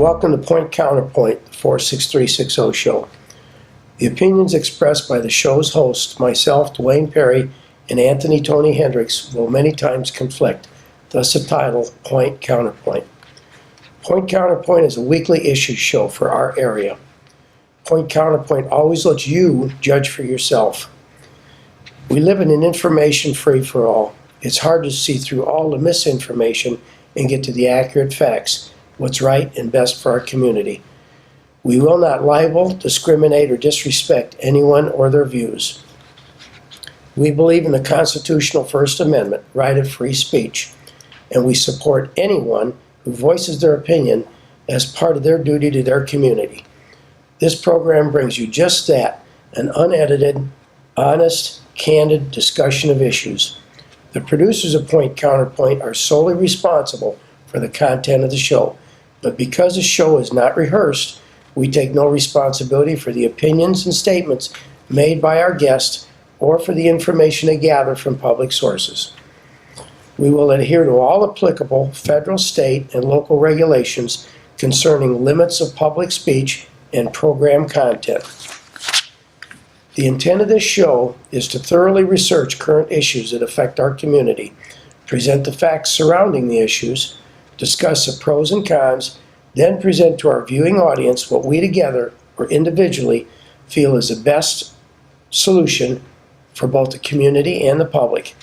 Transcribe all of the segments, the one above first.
Welcome to Point Counterpoint, the 46360 show. The opinions expressed by the show's host, myself, Dwayne Perry, and Anthony Tony Hendricks will many times conflict, thus the title, Point Counterpoint. Point Counterpoint is a weekly issue show for our area. Point Counterpoint always lets you judge for yourself. We live in an information free-for-all. It's hard to see through all the misinformation and get to the accurate facts, what's right and best for our community. We will not libel, discriminate, or disrespect anyone or their views. We believe in the constitutional First Amendment, right of free speech, and we support anyone who voices their opinion as part of their duty to their community. This program brings you just that, an unedited, honest, candid discussion of issues. The producers of Point Counterpoint are solely responsible for the content of the show, but because the show is not rehearsed, we take no responsibility for the opinions and statements made by our guests or for the information they gather from public sources. We will adhere to all applicable federal, state, and local regulations concerning limits of public speech and program content. The intent of this show is to thoroughly research current issues that affect our community, present the facts surrounding the issues, discuss the pros and cons, then present to our viewing audience what we together or individually feel is the best solution for both the community and the public.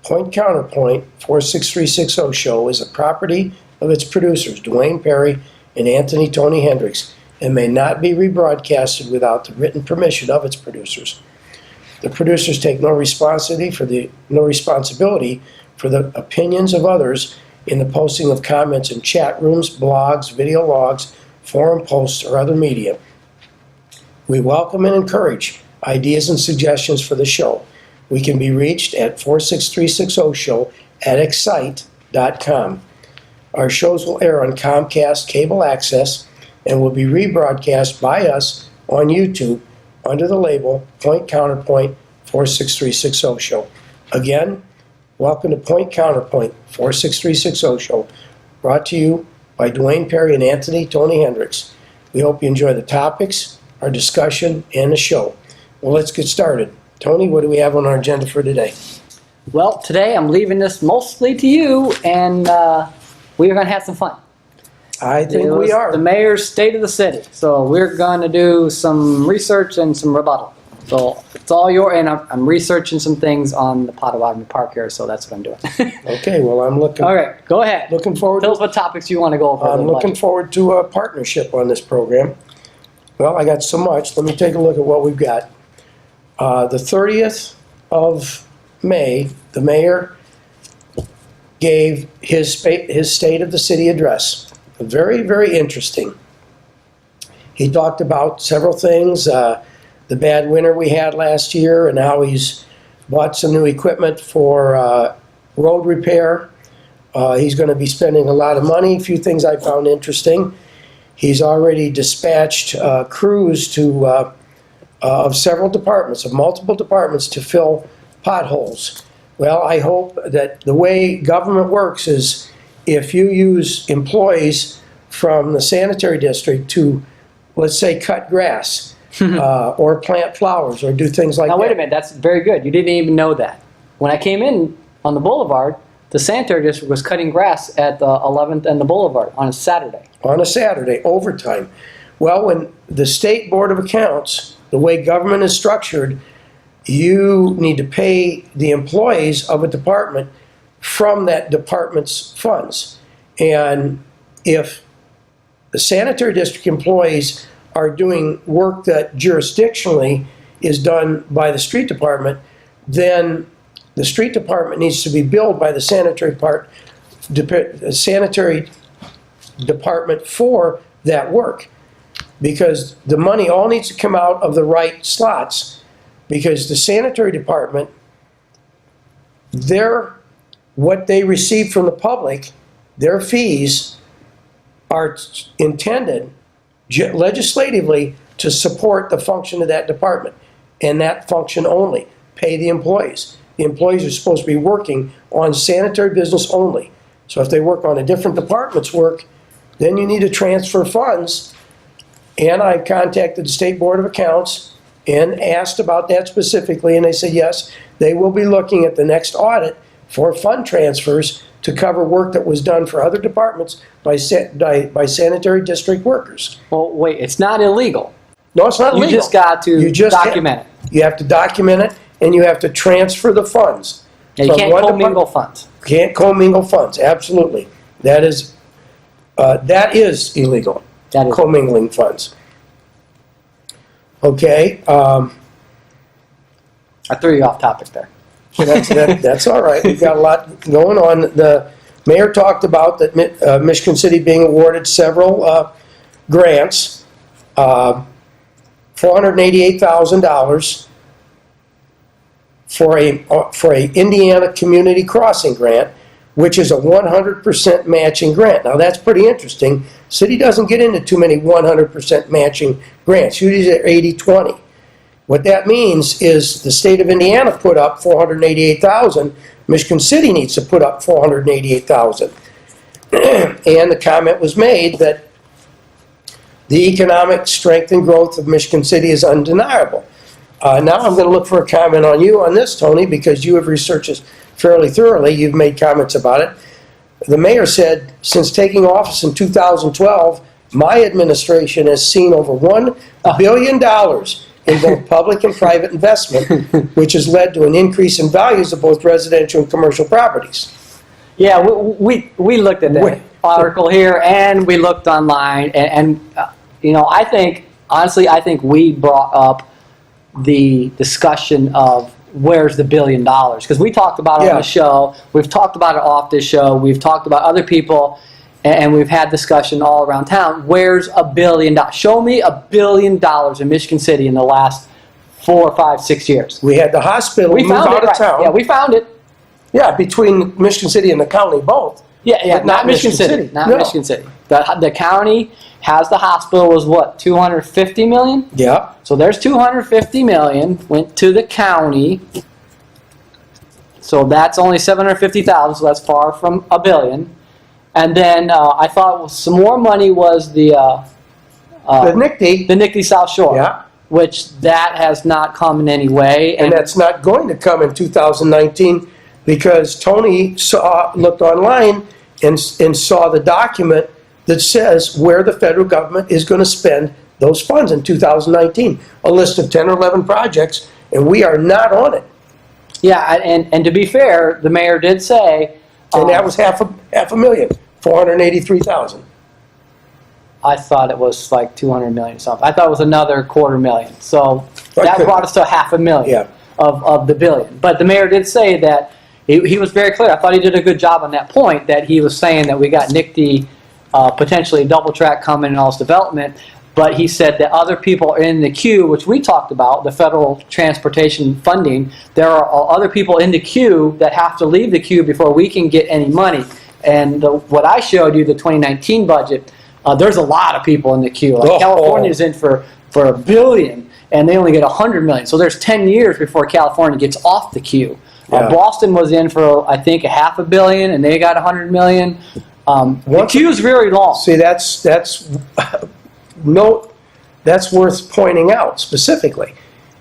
Point Counterpoint 46360 show is a property of its producers, Dwayne Perry and Anthony Tony Hendricks, and may not be rebroadcasted without the written permission of its producers. The producers take no responsibility for the opinions of others in the posting of comments in chat rooms, blogs, video logs, forum posts, or other media. We welcome and encourage ideas and suggestions for the show. We can be reached at 46360show@excite.com. Our shows will air on Comcast Cable Access and will be rebroadcast by us on YouTube under the label Point Counterpoint 46360 show. Again, welcome to Point Counterpoint 46360 show, brought to you by Dwayne Perry and Anthony Tony Hendricks. We hope you enjoy the topics, our discussion, and the show. Well, let's get started. Tony, what do we have on our agenda for today? Well, today I'm leaving this mostly to you, and we are going to have some fun. I think we are. The mayor's state of the city. So we're going to do some research and some rebuttal. So it's all and I'm researching some things on the Potawatomi Park here, so that's what I'm doing. Okay, well, I'm looking. All right, go ahead. Looking forward. Tell us what topics you want to go over. I'm looking forward to a partnership on this program. Well, I got so much. Let me take a look at what we've got. The 30th of May, the mayor gave his State of the City address. Very, very interesting. He talked about several things, the bad winter we had last year and how he's bought some new equipment for road repair. He's going to be spending a lot of money. A few things I found interesting. He's already dispatched crews of several departments, of multiple departments, to fill potholes. Well, I hope that the way government works is if you use employees from the sanitary district to, let's say, cut grass or plant flowers or do things like that. Now, wait a minute. That's very good. You didn't even know that. When I came in on the boulevard, the sanitary district was cutting grass at the 11th and the boulevard on a Saturday. On a Saturday, overtime. Well, when the State Board of Accounts, the way government is structured, you need to pay the employees of a department from that department's funds. And if the sanitary district employees are doing work that jurisdictionally is done by the street department, then the street department needs to be billed by the sanitary department for that work, because the money all needs to come out of the right slots, because the sanitary department, what they receive from the public, their fees are intended legislatively to support the function of that department, and that function only. Pay the employees. The employees are supposed to be working on sanitary business only. So if they work on a different department's work, then you need to transfer funds. And I contacted the State Board of Accounts and asked about that specifically, and they said, yes, they will be looking at the next audit for fund transfers to cover work that was done for other departments by sanitary district workers. Well, wait, it's not illegal. No, it's not You legal. just got to You just document it. You have to document it, and you have to transfer the funds. Now, you from can't one commingle funds. Can't commingle funds, absolutely. That is illegal, That is. commingling funds. Okay, I threw you off topic there. that's all right. We've got a lot going on. The mayor talked about that Michigan City being awarded several grants, $488,000 for a Indiana Community Crossing grant, which is a 100% matching grant. Now that's pretty interesting. City doesn't get into too many 100% matching grants. Usually they're 80-20. What that means is the state of Indiana put up $488,000. Michigan City needs to put up $488,000. And the comment was made that the economic strength and growth of Michigan City is undeniable. Now I'm going to look for a comment on you on this, Tony, because you have researched this fairly thoroughly. You've made comments about it. The mayor said, since taking office in 2012, my administration has seen over $1 billion in both public and private investment, which has led to an increase in values of both residential and commercial properties. Yeah, we looked at that article here, and we looked online, and you know, honestly, I think we brought up the discussion of where's the $1 billion, because we talked about it on the show, we've talked about it off this show, we've talked about other people, and we've had discussion all around town. Where's $1 billion? Show me $1 billion in Michigan City in the last 4, 5, 6 years. We had the hospital move out of town. Yeah, we found it. Yeah, between Michigan City and the county both. Yeah, But not Michigan City. Not No. Michigan City. The county has the hospital was what, $250 million? Yeah. So there's $250 million went to the county. So that's only $750,000. So that's far from $1 billion. And then I thought some more money was the NICD South Shore. Yeah. Which that has not come in any way. And that's not going to come in 2019 because Tony looked online and saw the document that says where the federal government is going to spend those funds in 2019. A list of 10 or 11 projects, and we are not on it. Yeah, and to be fair, the mayor did say... And that was half a million, 483,000. I thought it was like 200 million or something. I thought it was another $250,000. So that brought us to $500,000 of the $1 billion. But the mayor did say that he was very clear. I thought he did a good job on that point, that he was saying that we got NICD potentially double track coming in all this development. But he said that other people are in the queue, which we talked about, the federal transportation funding. There are other people in the queue that have to leave the queue before we can get any money. And what I showed you, the 2019 budget, there's a lot of people in the queue. Like California's in for $1 billion, and they only get $100 million. So there's 10 years before California gets off the queue. Boston was in for, I think, $500 million, and they got $100 million. The queue is very long. See, that's worth pointing out specifically.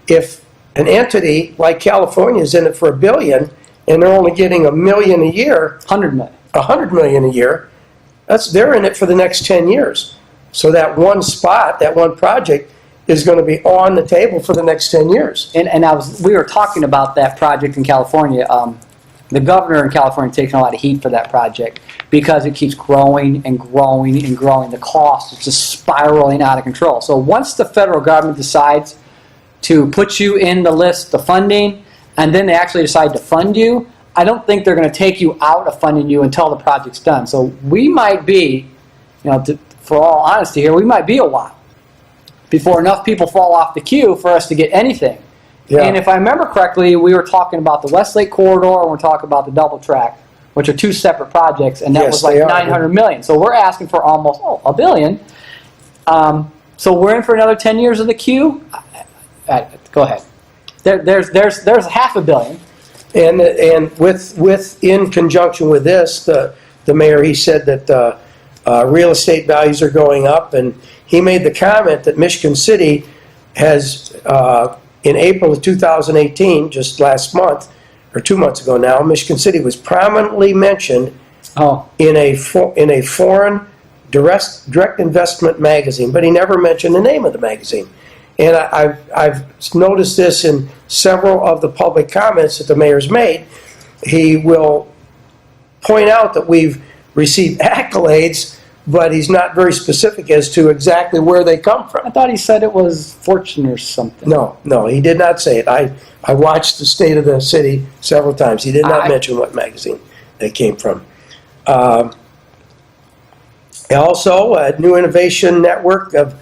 If an entity like California is in it for $1 billion and they're only getting $1 million a year, $100 million. $100 million a year, they're in it for the next 10 years. So that one spot, that one project, is going to be on the table for the next 10 years. And we were talking about that project in California. The governor in California is taking a lot of heat for that project because it keeps growing and growing and growing. The cost is just spiraling out of control. So once the federal government decides to put you in the list of funding, and then they actually decide to fund you, I don't think they're going to take you out of funding you until the project's done. So we might be, for all honesty here, we might be a while before enough people fall off the queue for us to get anything. Yeah. And if I remember correctly, we were talking about the Westlake Corridor and we're talking about the double track, which are two separate projects, and that was like $900 million. So we're asking for almost $1 billion. So we're in for another 10 years of the queue. Go ahead. There's $500 million. And in conjunction with this, the mayor, he said that Real estate values are going up, and he made the comment that Michigan City has, in April of 2018, just last month, or 2 months ago now, Michigan City was prominently mentioned in a foreign direct investment magazine, but he never mentioned the name of the magazine. And I've noticed this in several of the public comments that the mayor's made. He will point out that we've received accolades, but he's not very specific as to exactly where they come from. I thought he said it was Fortune or something. No, he did not say it. I watched the State of the City several times. He did not mention what magazine they came from. Also, a new innovation network of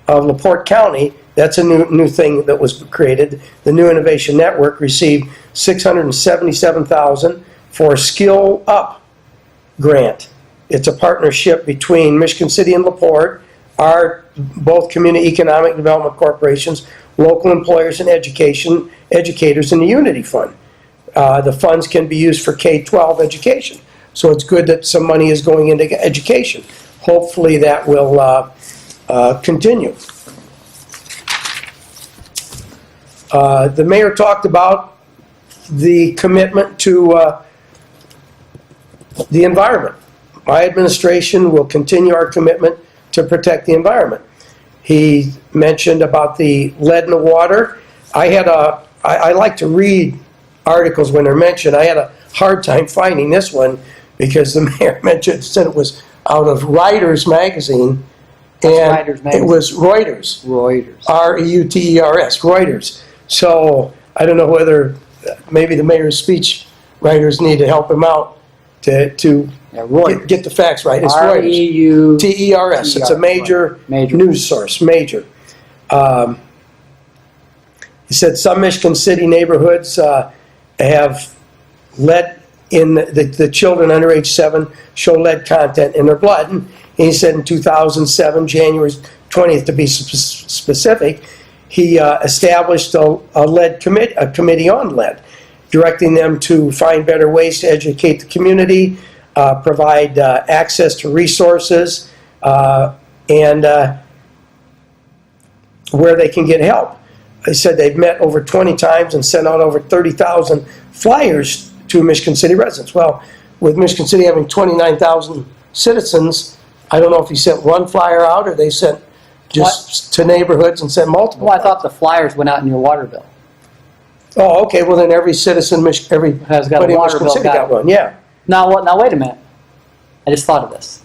LaPorte County. That's a new thing that was created. The new innovation network received $677,000 for a Skill Up grant. It's a partnership between Michigan City and LaPorte, both community economic development corporations, local employers and educators in the Unity Fund. The funds can be used for K-12 education. So it's good that some money is going into education. Hopefully that will continue. The mayor talked about the commitment to the environment. My administration will continue our commitment to protect the environment. He mentioned about the lead in the water. I like to read articles when they're mentioned. I had a hard time finding this one because the mayor said it was out of Reuters magazine, and it was Reuters. R-E-U-T-E-R-S, Reuters. So I don't know whether maybe the mayor's speech writers need to help him out to get the facts right. It's Reuters. T-E-R-S. It's a major news source. Major. He said some Michigan City neighborhoods have lead in the children under age 7 show lead content in their blood. And he said in 2007, January 20th to be specific, he established a committee on lead, directing them to find better ways to educate the community, provide access to resources, and where they can get help. They said they've met over 20 times and sent out over 30,000 flyers to Michigan City residents. Well, with Michigan City having 29,000 citizens, I don't know if he sent one flyer out or they sent just to neighborhoods and sent multiple. Well, I thought the flyers went out in your water bill. Oh, okay. Well, then every citizen, every has got a water bill. City got one. Yeah. Now wait a minute. I just thought of this.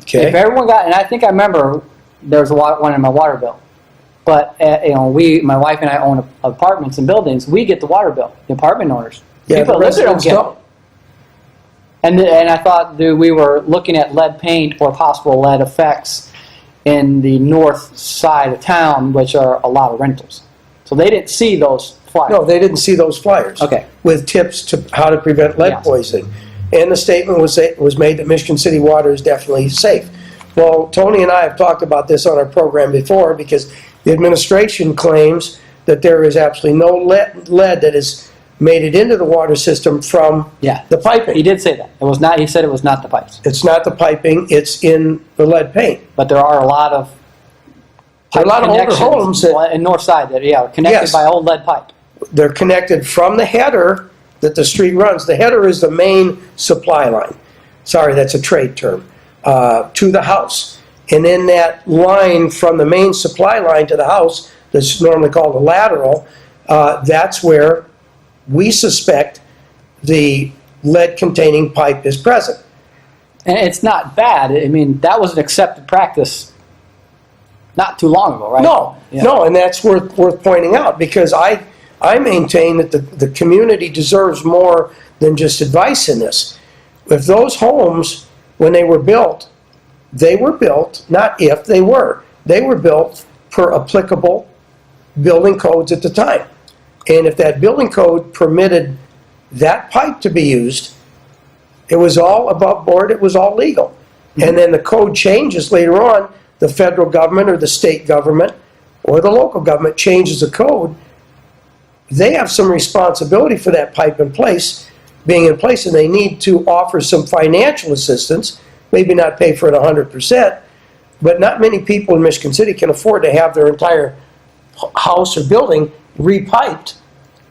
Okay. If everyone got, and I think I remember there was one in my water bill, but my wife and I own apartments and buildings. We get the water bill. The apartment owners. Yeah, people the live there don't residents get don't. it. And I thought we were looking at lead paint or possible lead effects in the north side of town, which are a lot of rentals. So they didn't see those flyers. No, they didn't see those flyers. Okay. With tips to how to prevent lead poisoning. And the statement was made that Michigan City water is definitely safe. Well, Tony and I have talked about this on our program before because the administration claims that there is absolutely no lead that has made it into the water system from the piping. He did say that. It was not. He said it was not the pipes. It's not the piping. It's in the lead paint. But there are a lot of older homes in north side that are connected by old lead pipe. They're connected from the header that the street runs. The header is the main supply line. Sorry, that's a trade term. To the house. And in that line from the main supply line to the house, that's normally called a lateral, that's where we suspect the lead-containing pipe is present. And it's not bad. I mean, that was an accepted practice not too long ago, right? No, and that's worth pointing out because I maintain that the community deserves more than just advice in this. If those homes, when they were built, not if, they were built per applicable building codes at the time. And if that building code permitted that pipe to be used, it was all above board, it was all legal. Mm-hmm. And then the code changes later on, the federal government or the state government or the local government changes the code. They have some responsibility for that pipe being in place, and they need to offer some financial assistance maybe not pay for it 100%, but not many people in Michigan City can afford to have their entire house or building repiped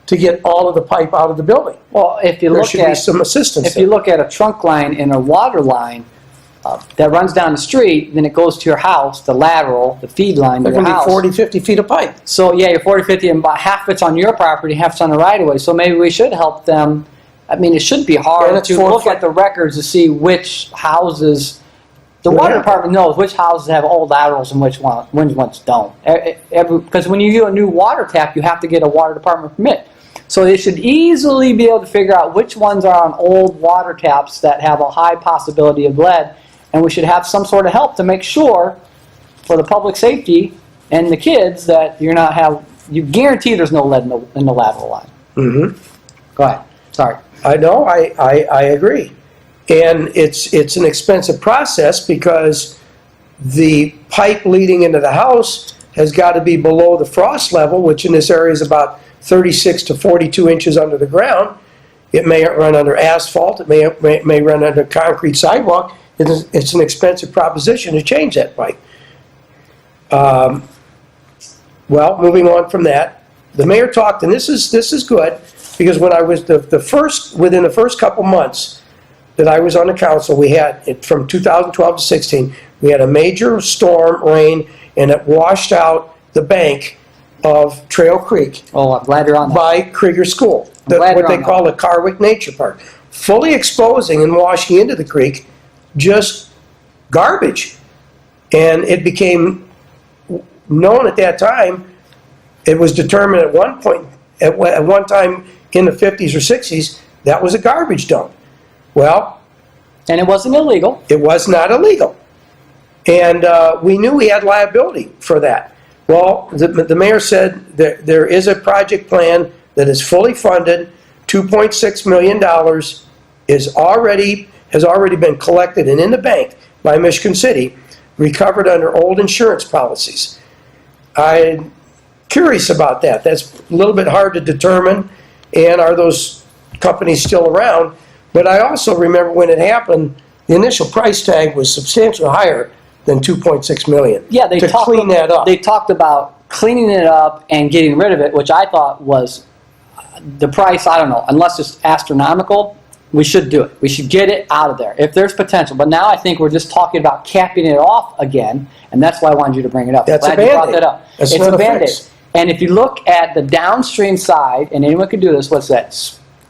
to get all of the pipe out of the building. Well, if you There look should be at some assistance if there. you look at a trunk line and a water line that runs down the street, then it goes to your house, the lateral, the feed line to There your can be house. 40, 50 feet of pipe. So yeah, you're 40, 50, and about half of it's on your property, half it's on the right of way. So maybe we should help them. I mean, it shouldn't be And hard it's to 4 look foot. at the records to see which houses. The Yeah. water department knows which houses have old laterals and which ones don't. Because when you do a new water tap, you have to get a water department permit. So they should easily be able to figure out which ones are on old water taps that have a high possibility of lead, and we should have some sort of help to make sure, for the public safety and the kids, that you guarantee there's no lead in the lateral line. Mm-hmm. Go ahead. Sorry. I know, I agree. And it's an expensive process because the pipe leading into the house has got to be below the frost level, which in this area is about 36 to 42 inches under the ground. It may run under asphalt, it may run under concrete sidewalk. It's an expensive proposition to change that pipe. Well, moving on from that, the mayor talked, and this is good, because when I was within the first couple months that I was on the council, we had, from 2012 to 16, we had a major storm, rain, and it washed out the bank of Trail Creek Oh, I'm glad you're on that. by Krieger School, glad what you're they on call the Carwick Nature Park, fully exposing and washing into the creek just garbage. And it became known at that time, it was determined at one point, at one time in the 50s or 60s, that was a garbage dump. Well, And it wasn't illegal. it was not illegal. And we knew we had liability for that. Well, the mayor said that there is a project plan that is fully funded, $2.6 million has already been collected and in the bank by Michigan City, recovered under old insurance policies. I'm curious about that. That's a little bit hard to determine, and are those companies still around? But I also remember when it happened, the initial price tag was substantially higher than $2.6 million. Yeah, they to talked clean that up. They talked about cleaning it up and getting rid of it, which I thought was the price. I don't know, unless it's astronomical. We should do it. We should get it out of there if there's potential. But now I think we're just talking about capping it off again, and that's why I wanted you to bring it up. That's Glad a you brought Band-Aid. that up. That's It's not a a Band-Aid. fix. And if you look at the downstream side, and anyone can do this, what's that?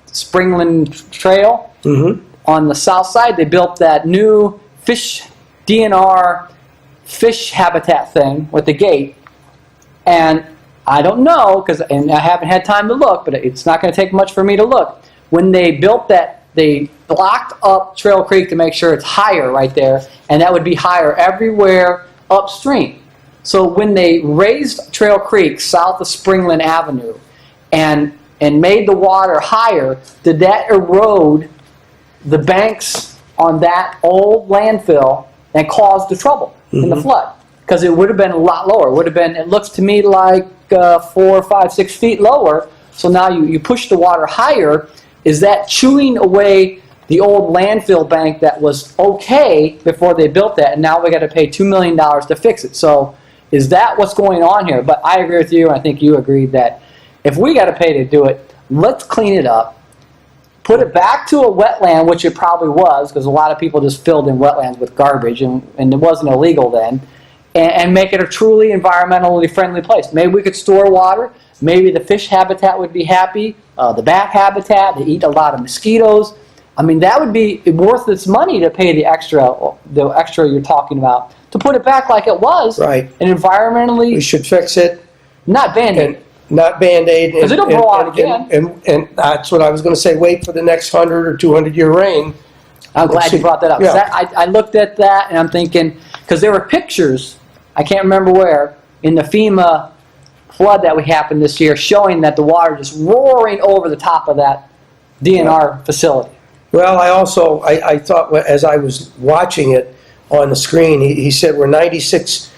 Springland Trail. Mm-hmm. On the south side, they built that new DNR fish habitat thing with the gate. And I don't know, and I haven't had time to look, but it's not going to take much for me to look. When they built that, they blocked up Trail Creek to make sure it's higher right there, and that would be higher everywhere upstream. So when they raised Trail Creek south of Springland Avenue and made the water higher, did that erode the banks on that old landfill and caused the trouble in the flood? Because it would have been a lot lower. It would have been, it looks to me like 4, 5, 6 feet lower. So now you push the water higher. Is that chewing away the old landfill bank that was okay before they built that, and now we got to pay $2 million to fix it? So is that what's going on here? But I agree with you, and I think you agreed that if we got to pay to do it, let's clean it up, put it back to a wetland, which it probably was, because a lot of people just filled in wetlands with garbage, and it wasn't illegal then, and make it a truly environmentally friendly place. Maybe we could store water. Maybe the fish habitat would be happy. The bat habitat, they eat a lot of mosquitoes. I mean, that would be worth its money to pay the extra you're talking about, to put it back like it was. Right. And environmentally, We should fix it. not Band-Aid. Not Band-Aid. 'Cause it'll blow out again. And that's what I was going to say, wait for the next 100 or 200 year rain. I'm glad you brought that up. 'Cause Yeah. I looked at that and I'm thinking, because there were pictures, I can't remember where, in the FEMA flood that we happened this year, showing that the water just roaring over the top of that DNR facility. Well, I thought as I was watching it on the screen, he said we're 96,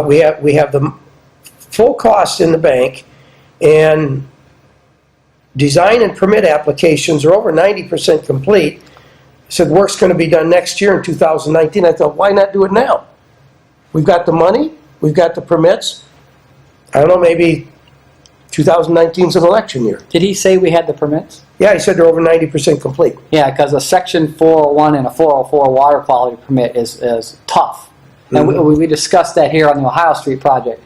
we have the full cost in the bank, and design and permit applications are over 90% complete. said work's going to be done next year in 2019. I thought, why not do it now? We've got the money, we've got the permits. I don't know, maybe 2019 is an election year. Did he say we had the permits? Yeah, he said they're over 90% complete. Yeah, because a Section 401 and a 404 water quality permit is tough. And we discussed that here on the Ohio Street project.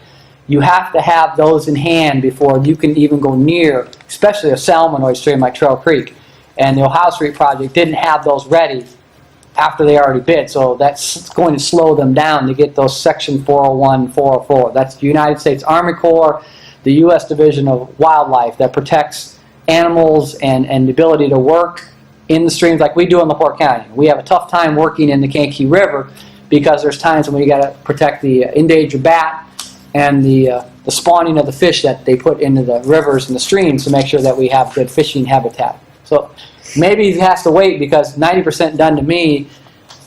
You have to have those in hand before you can even go near, especially a salmonoid stream like Trail Creek. And the Ohio Street project didn't have those ready after they already bid, so that's going to slow them down to get those Section 401, 404. That's the United States Army Corps, the U.S. Division of Wildlife that protects animals and the ability to work in the streams like we do in LaPorte County. We have a tough time working in the Kankakee River because there's times when we got to protect the endangered bat and the spawning of the fish that they put into the rivers and the streams to make sure that we have good fishing habitat. So maybe he has to wait because 90% done to me,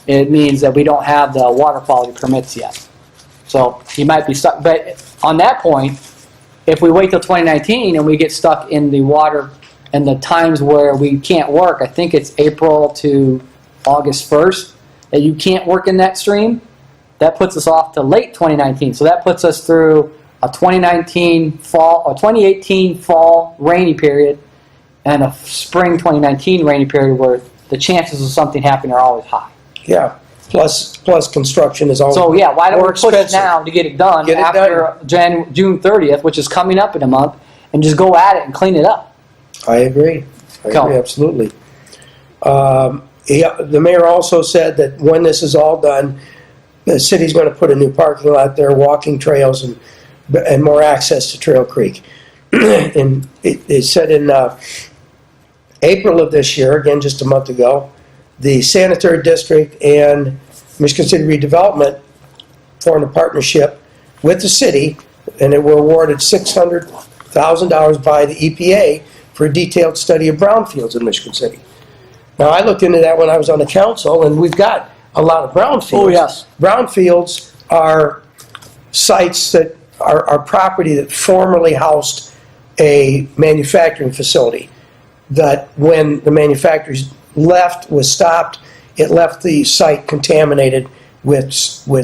it means that we don't have the water quality permits yet. So he might be stuck. But on that point, if we wait till 2019 and we get stuck in the water and the times where we can't work, I think it's April to August 1st, that you can't work in that stream, that puts us off to late 2019. So that puts us through a 2018 fall rainy period and a spring 2019 rainy period where the chances of something happening are always high. Yeah, plus construction is always So yeah, why don't we more push expensive. now to get it done Get it after June 30th, which is coming up in a month, and just go at it and clean it up. I agree. I Go. agree, absolutely. The mayor also said that when this is all done, the city's going to put a new parking lot there, walking trails, and more access to Trail Creek. And it said in April of this year, again just a month ago, the sanitary district and Michigan City Redevelopment formed a partnership with the city, and it were awarded $600,000 by the EPA for a detailed study of brownfields in Michigan City. Now, I looked into that when I was on the council, and we've got a lot of brownfields. Oh, yes. Brownfields are sites that are property that formerly housed a manufacturing facility, that when the manufacturers was stopped, it left the site contaminated with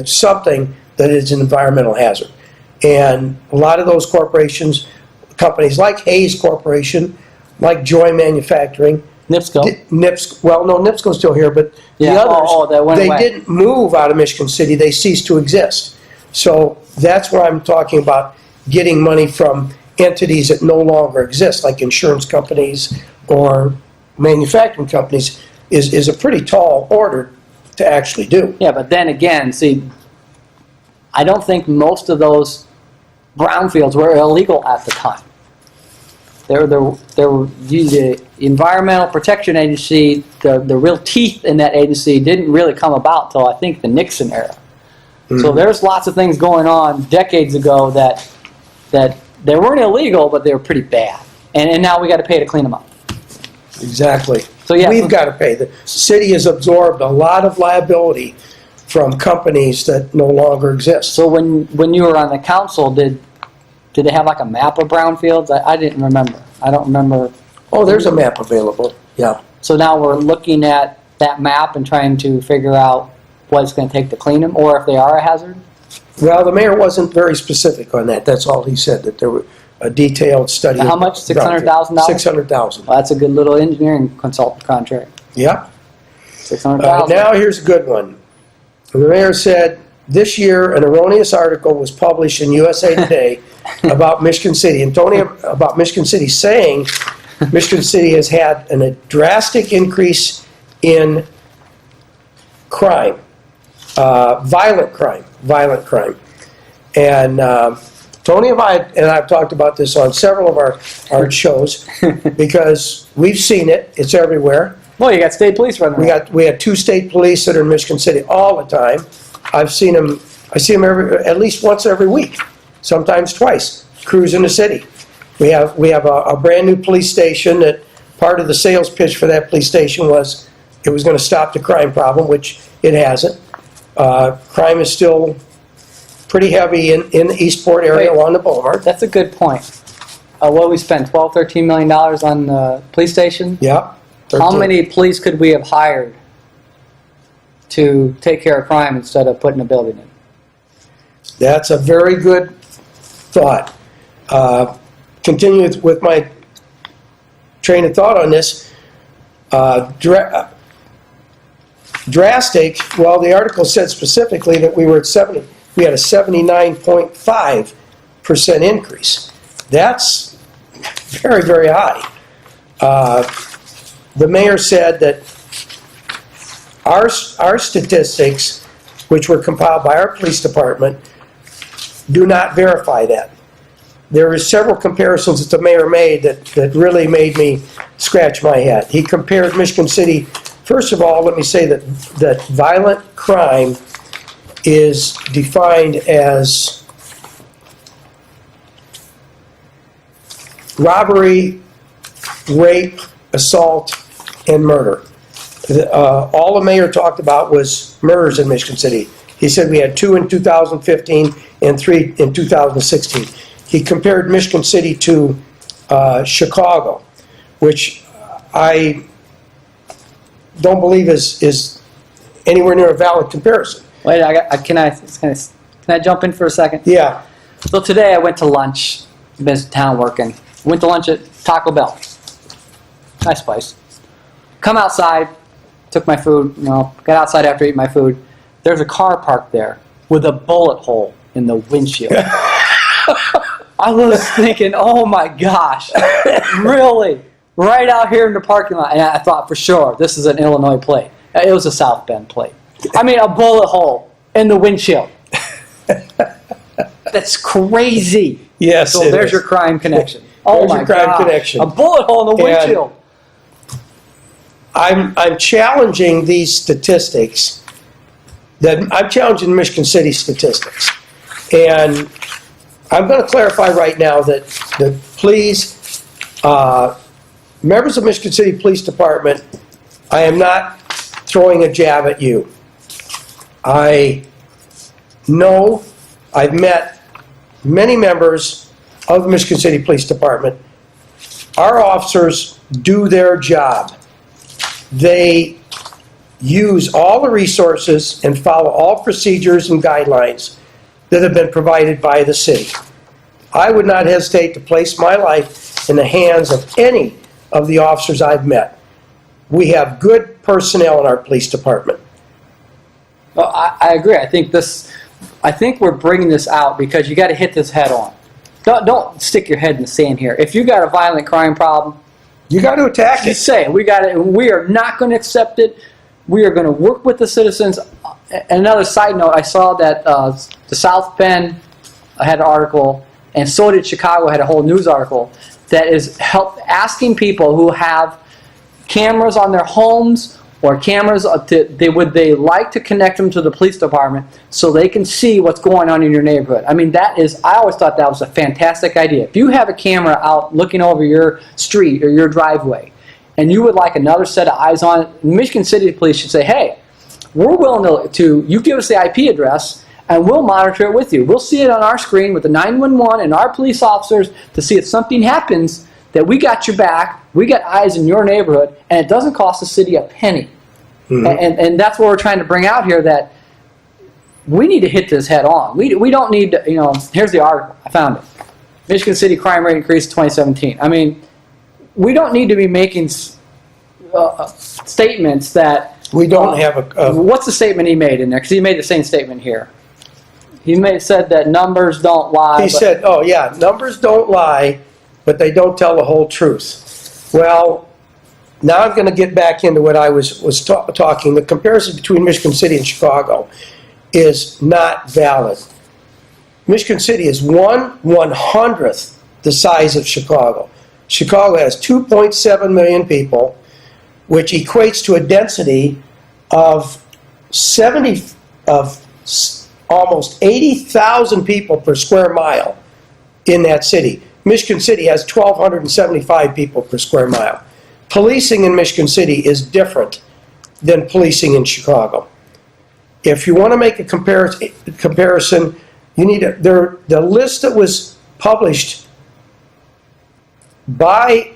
something that is an environmental hazard. And a lot of those corporations, companies like Hayes Corporation, like Joy Manufacturing, NIPSCO. NIPSCO's still here, but Yeah. the others, That went they away. didn't move out of Michigan City, they ceased to exist. So that's where I'm talking about getting money from entities that no longer exist, like insurance companies or manufacturing companies, is a pretty tall order to actually do. Yeah, but then again, see, I don't think most of those brownfields were illegal at the time. The Environmental Protection Agency, the real teeth in that agency didn't really come about till I think the Nixon era. So there's lots of things going on decades ago that they weren't illegal, but they were pretty bad. And now we got to pay to clean them up. Exactly. So yeah, We've got to pay. The city has absorbed a lot of liability from companies that no longer exist. So when you were on the council, did they have like a map of brownfields? I didn't remember. I don't remember. Oh, there's a map available. Yeah. So now we're looking at that map and trying to figure out what it's going to take to clean them, or if they are a hazard? Well, the mayor wasn't very specific on that. That's all he said, that there were a detailed study. How much? $600,000? $600,000. Well, that's a good little engineering consultant contract. Yeah. $600,000. Now here's a good one. The mayor said, this year an erroneous article was published in USA Today about Michigan City. And Tony, about Michigan City, saying Michigan City has had a drastic increase in crime, violent crime. And Tony and I've talked about this on several of our shows because we've seen it. It's everywhere. Well, you got state police running around. We had 2 state police that are in Michigan City all the time. I see them at least once every week, sometimes twice, cruising the city. We have a brand new police station that part of the sales pitch for that police station was it was going to stop the crime problem, which it hasn't. Crime is still pretty heavy in the Eastport area along the boulevard. That's a good point. What we spent, $12, $13 million on the police station? Yeah. How 13. many police could we have hired to take care of crime instead of putting a building in. That's a very good thought. Continue with my train of thought on this. Drastic, well, the article said specifically that we had a 79.5% increase. That's very, very high. The mayor said that our statistics, which were compiled by our police department, do not verify that. There were several comparisons that the mayor made that really made me scratch my head. He compared Michigan City. First of all, let me say that violent crime is defined as robbery, rape, assault, and murder. All the mayor talked about was murders in Michigan City. He said we had 2 in 2015 and 3 in 2016. He compared Michigan City to Chicago, which I don't believe is anywhere near a valid comparison. Wait, can I jump in for a second? Yeah. So today I went to lunch. I've been in town working. Went to lunch at Taco Bell. Nice place. Come outside, took my food, got outside after eating my food. There's a car parked there with a bullet hole in the windshield. I was thinking, oh my gosh, really? Right out here in the parking lot. And I thought for sure, this is an Illinois plate. It was a South Bend plate. I mean, a bullet hole in the windshield. That's crazy. Yes, so there's your crime connection. Oh my God. A bullet hole in the windshield. I'm challenging these statistics. I'm challenging Michigan City statistics. And I'm going to clarify right now that please, members of Michigan City Police Department, I am not throwing a jab at you. I know I've met many members of the Michigan City Police Department. Our officers do their job. They use all the resources and follow all procedures and guidelines that have been provided by the city. I would not hesitate to place my life in the hands of any of the officers I've met. We have good personnel in our police department. Well, I agree. I think we're bringing this out because you got to hit this head on. Don't stick your head in the sand here. If you got a violent crime problem, you got to attack it. Say it. We are not going to accept it. We are going to work with the citizens. Another side note: I saw that the South Bend had an article, and so did Chicago. Had a whole news article that is asking people who have cameras on their homes or cameras would they like to connect them to the police department so they can see what's going on in your neighborhood. I mean, I always thought that was a fantastic idea. If you have a camera out looking over your street or your driveway and you would like another set of eyes on it, Michigan City Police should say, hey, we're willing to you give us the IP address and we'll monitor it with you. We'll see it on our screen with the 911 and our police officers to see if something happens, that we got your back, we got eyes in your neighborhood, and it doesn't cost the city a penny. Mm-hmm. And that's what we're trying to bring out here, that we need to hit this head on. We don't need to, here's the article. I found it. Michigan City crime rate increased 2017. I mean, we don't need to be making statements that... We don't have a... What's the statement he made in there? Because he made the same statement here. He said that numbers don't lie. He said, oh yeah, numbers don't lie, but they don't tell the whole truth. Well, now I'm going to get back into what I was talking. The comparison between Michigan City and Chicago is not valid. Michigan City is 1/100th the size of Chicago. Chicago has 2.7 million people, which equates to a density of almost 80,000 people per square mile in that city. Michigan City has 1,275 people per square mile. Policing in Michigan City is different than policing in Chicago. If you want to make a comparison, you need the list that was published by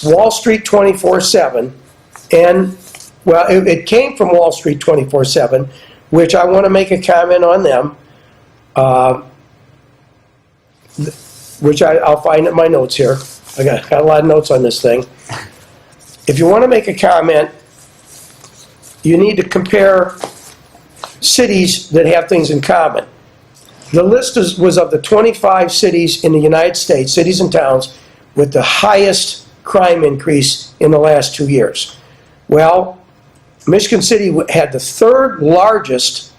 Wall Street 24/7 and Well, it came from Wall Street 24/7, which I want to make a comment on them, which I'll find in my notes here. I got a lot of notes on this thing. If you want to make a comment, you need to compare cities that have things in common. The list was of the 25 cities in the United States, cities and towns, with the highest crime increase in the last 2 years. Well, Michigan City had the third largest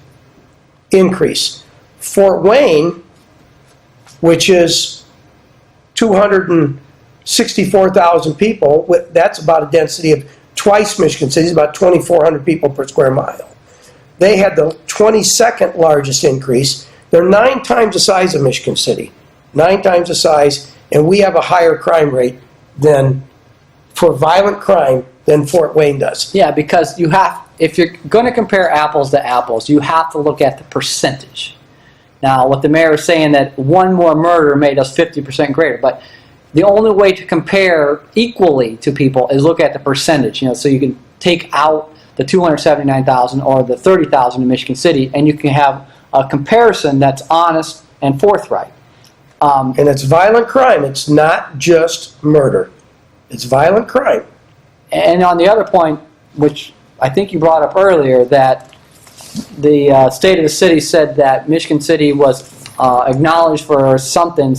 increase. Fort Wayne, which is 264,000 people, that's about a density of twice Michigan City, about 2,400 people per square mile. They had the 22nd largest increase. They're 9 times the size of Michigan City, 9 times the size, and we have a higher crime rate for violent crime than Fort Wayne does. Yeah, because if you're going to compare apples to apples, you have to look at the percentage. Now, what the mayor is saying that one more murder made us 50% greater, but the only way to compare equally to people is look at the percentage. So you can take out the 279,000 or the 30,000 in Michigan City, and you can have a comparison that's honest and forthright. And it's violent crime. It's not just murder. It's violent crime. And on the other point, which I think you brought up earlier, that the state of the city said that Michigan City was acknowledged for something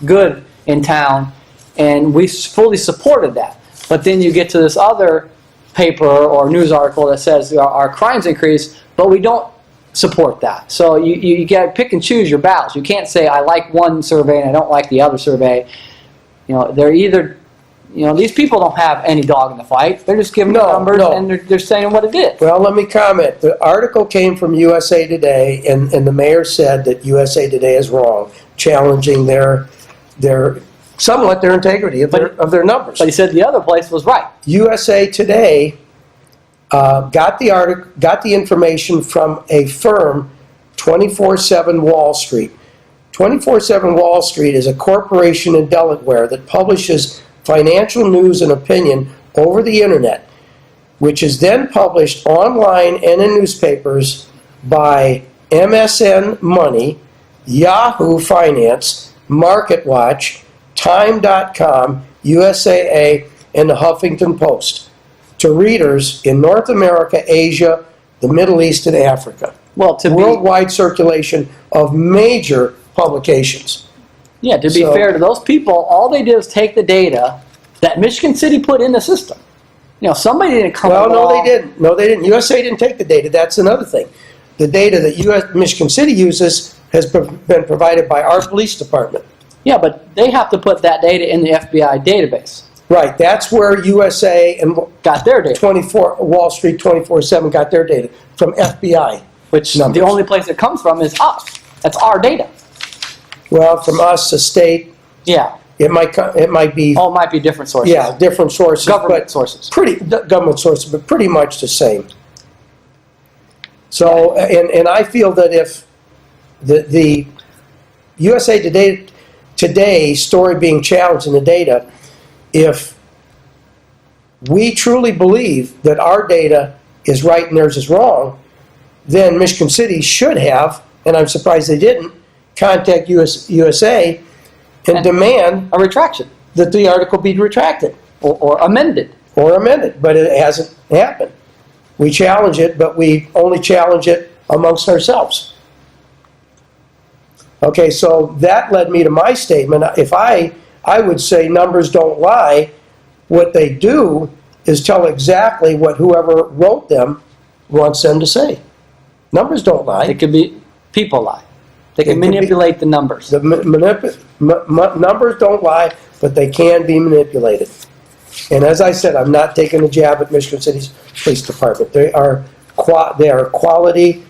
good in town, and we fully supported that. But then you get to this other paper or news article that says our crimes increase, but we don't support that. So you got to pick and choose your battles. You can't say I like one survey and I don't like the other survey. They're either, these people don't have any dog in the fight. They're just giving the numbers and they're saying what it is. Well, let me comment. The article came from USA Today, and the mayor said that USA Today is wrong, challenging their integrity of their numbers. But he said the other place was right. USA Today got the information from a firm, 24/7 Wall Street. 24/7 Wall Street is a corporation in Delaware that publishes financial news and opinion over the internet, which is then published online and in newspapers by MSN Money, Yahoo Finance, MarketWatch, Time.com, USAA, and the Huffington Post, to readers in North America, Asia, the Middle East, and Africa. Well, worldwide circulation of major publications. Yeah, to be fair to those people, all they did was take the data that Michigan City put in the system. Somebody didn't come along. Well, no, they didn't. USA didn't take the data. That's another thing. The data that Michigan City uses has been provided by our police department. Yeah, but they have to put that data in the FBI database. Right, that's where USA and got their data. Wall Street 24/7 got their data from FBI. Which numbers. The only place it comes from is us. That's our data. Well, from us, the state. Yeah. It might be. Oh, it might be different sources. Yeah, different sources. Government sources. Government sources, but pretty much the same. So, and I feel that if the USA Today story being challenged in the data, if we truly believe that our data is right and theirs is wrong, then Michigan City should have, and I'm surprised they didn't, contact USA and demand a retraction, that the article be retracted. Or amended. But it hasn't happened. We challenge it, but we only challenge it amongst ourselves. Okay, so that led me to my statement. If I would say numbers don't lie. What they do is tell exactly what whoever wrote them wants them to say. Numbers don't lie. It could be people lie. They can manipulate the numbers. The numbers don't lie, but they can be manipulated. And as I said, I'm not taking a jab at Michigan City's police department. They are a quality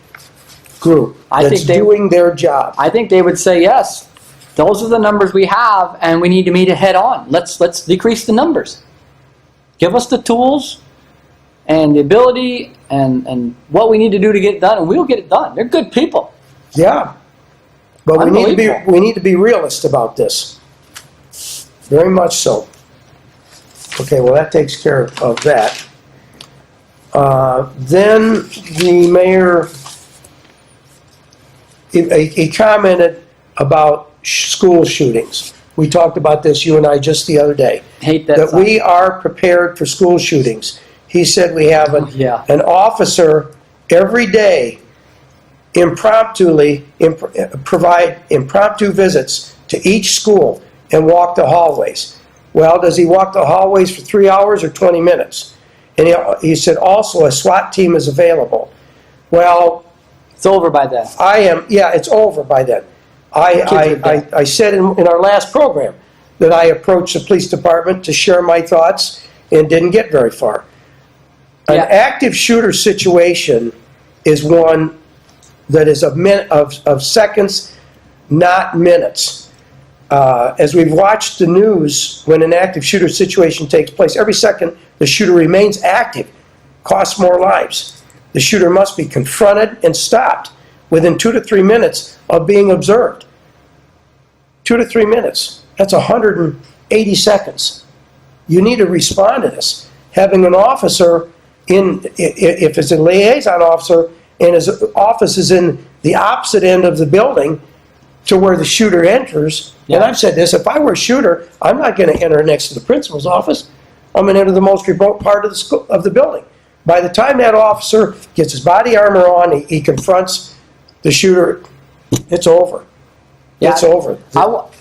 group that's doing their job. I think they would say yes. Those are the numbers we have, and we need to meet it head on. Let's decrease the numbers. Give us the tools and the ability and what we need to do to get it done, and we'll get it done. They're good people. Yeah, but we need to be realist about this. Very much so. Okay, well that takes care of that. Then the mayor, he commented about school shootings. We talked about this, you and I, just the other day. Hate that. That we are prepared for school shootings. He said we have an officer every day provide impromptu visits to each school and walk the hallways. Well, does he walk the hallways for 3 hours or 20 minutes? And he said also a SWAT team is available. Well, it's over by then. It's over by then. I said in our last program that I approached the police department to share my thoughts and didn't get very far. An active shooter situation is one that is of seconds, not minutes. As we've watched the news, when an active shooter situation takes place, every second the shooter remains active, costs more lives. The shooter must be confronted and stopped within 2 to 3 minutes of being observed. 2 to 3 minutes. That's 180 seconds. You need to respond to this. Having an officer if it's a liaison officer and his office is in the opposite end of the building to where the shooter enters, and I've said this, if I were a shooter, I'm not going to enter next to the principal's office. I'm going to enter the most remote part of the building. By the time that officer gets his body armor on, he confronts the shooter, it's over. It's over.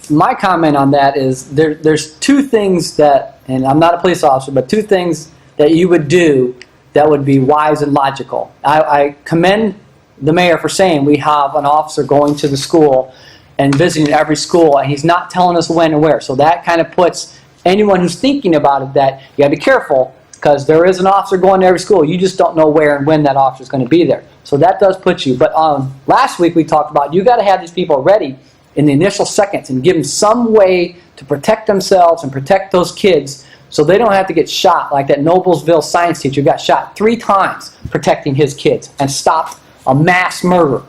My comment on that is there's two things that, and I'm not a police officer, but two things that you would do that would be wise and logical. I commend the mayor for saying we have an officer going to the school and visiting every school, and he's not telling us when and where. So that kind of puts anyone who's thinking about it that you got to be careful, because there is an officer going to every school. You just don't know where and when that officer is going to be there. So that does put you. But last week we talked about you got to have these people ready in the initial seconds and give them some way to protect themselves and protect those kids so they don't have to get shot like that Noblesville science teacher got shot 3 times protecting his kids and stopped a mass murder.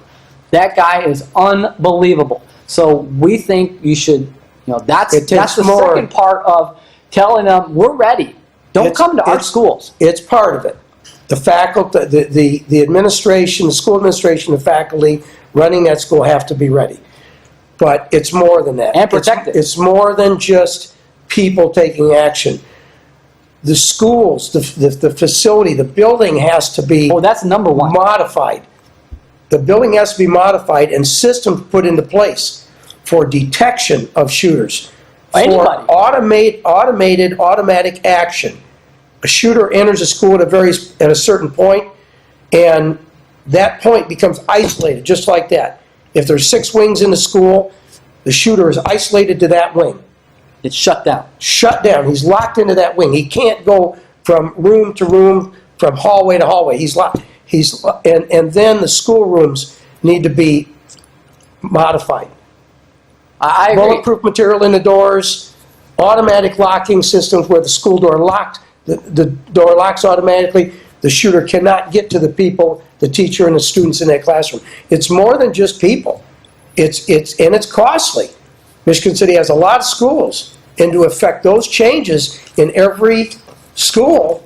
That guy is unbelievable. So we think you should, that's the second part of telling them we're ready. Don't come to our schools. It's part of it. The faculty, the administration, the school administration, the faculty running that school have to be ready. But it's more than that. And protect it. It's more than just people taking action. The schools, the facility, the building has to be that's number one. Modified. The building has to be modified and systems put into place for detection of shooters. Anybody. For automatic action. A shooter enters a school at a certain point, and that point becomes isolated, just like that. If there's 6 wings in the school, the shooter is isolated to that wing. It's shut down. Shut down. He's locked into that wing. He can't go from room to room, from hallway to hallway. He's locked. And then the schoolrooms need to be modified. I agree. Bulletproof material in the doors, automatic locking systems where the school door locked. The door locks automatically. The shooter cannot get to the people, the teacher and the students in that classroom. It's more than just people. It's costly. Michigan City has a lot of schools, and to affect those changes in every school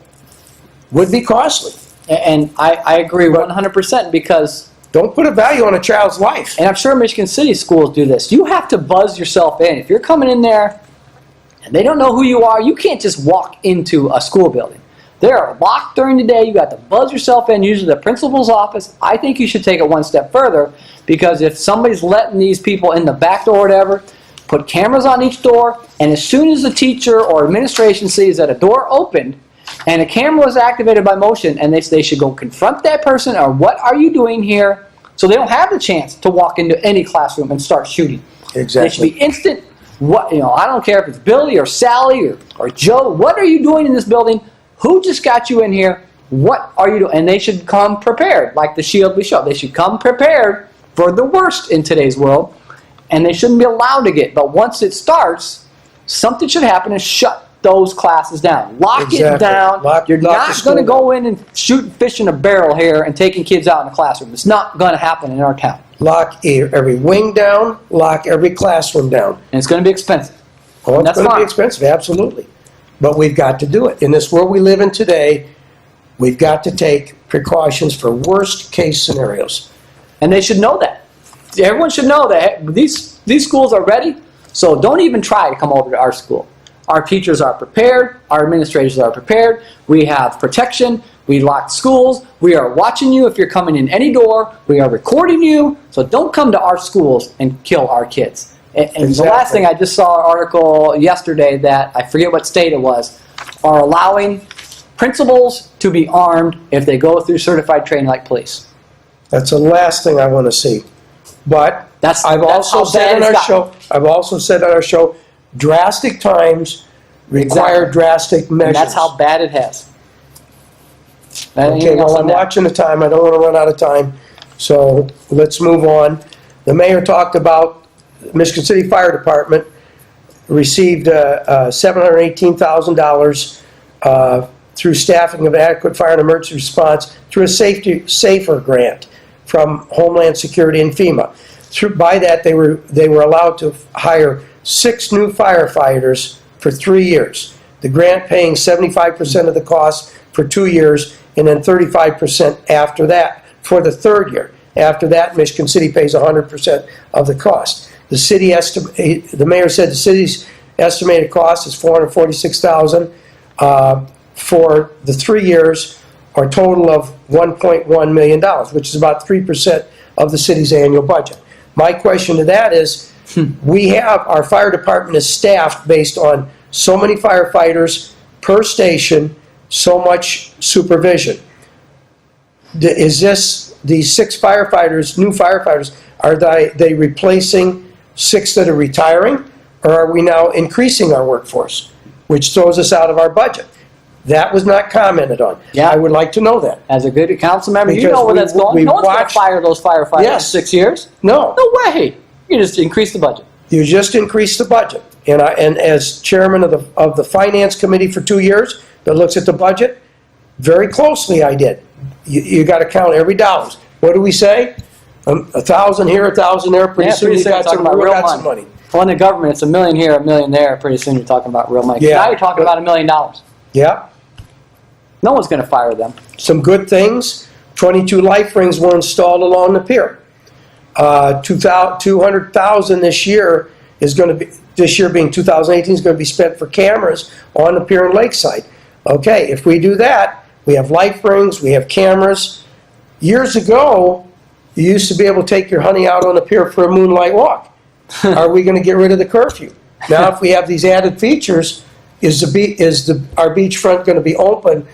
would be costly. And I agree 100% because... Don't put a value on a child's life. And I'm sure Michigan City schools do this. You have to buzz yourself in. If you're coming in there and they don't know who you are, you can't just walk into a school building. They're locked during the day. You got to buzz yourself in, usually the principal's office. I think you should take it one step further, because if somebody's letting these people in the back door or whatever, put cameras on each door, and as soon as the teacher or administration sees that a door opened and a camera was activated by motion, and they should go confront that person, or what are you doing here? So they don't have the chance to walk into any classroom and start shooting. Exactly. They should be instant. I don't care if it's Billy or Sally or Joe. What are you doing in this building? Who just got you in here? What are you doing? And they should come prepared, like the shield we showed. They should come prepared for the worst in today's world, and they shouldn't be allowed to get. But once it starts, something should happen and shut those classes down. Lock it down. You're not going to go in and shoot fish in a barrel here and taking kids out in the classroom. It's not going to happen in our town. Lock every wing down. Lock every classroom down. And it's going to be expensive. Oh, it's going to be expensive, absolutely. But we've got to do it. In this world we live in today, We've got to take precautions for worst-case scenarios. And they should know that. Everyone should know that these schools are ready, so don't even try to come over to our school. Our teachers are prepared. Our administrators are prepared. We have protection. We lock schools. We are watching you if you're coming in any door. We are recording you. So don't come to our schools and kill our kids. And Exactly. The last thing, I just saw an article yesterday that, I forget what state it was, are allowing principals to be armed if they go through certified training like police. That's the last thing I want to see. But I've also said on our show, drastic times require drastic measures. And that's how bad it has. Okay, well, I'm watching the time. I don't want to run out of time. So let's move on. The mayor talked about Michigan City Fire Department received $718,000 through staffing of adequate fire and emergency response through a safer grant from Homeland Security and FEMA. By that, they were allowed to hire 6 new firefighters for 3 years. The grant paying 75% of the cost for 2 years, and then 35% after that for the 3rd year. After that, Michigan City pays 100% of the cost. The mayor said the city's estimated cost is $446,000 for the 3 years, or a total of $1.1 million, which is about 3% of the city's annual budget. My question to that is, our fire department is staffed based on so many firefighters per station, so much supervision. Is this, these 6 firefighters, new firefighters, are they replacing 6 that are retiring, or are we now increasing our workforce, which throws us out of our budget? That was not commented on. Yeah. I would like to know that. As a good council member, you Because know where that's going. No one's going to fire those firefighters Yes. in 6 years. No. No way. You just increase the budget. You just increased the budget. And as chairman of the finance committee for 2 years that looks at the budget, very closely I did. You got to count every dollar. What do we say? 1,000 here, 1,000 there. Pretty soon you got some money. Well, in the government, it's $1 million here, $1 million there. Pretty soon you're talking about real money. Yeah. Now you're talking about $1 million. Yeah. No one's going to fire them. Some good things. 22 life rings were installed along the pier. 200,000 this year is going to be, this year being 2018, is going to be spent for cameras on the pier and lakeside. Okay, if we do that, we have life rings, we have cameras. Years ago, you used to be able to take your honey out on the pier for a moonlight walk. Are we going to get rid of the curfew? Now, if we have these added features, is our beachfront going to be open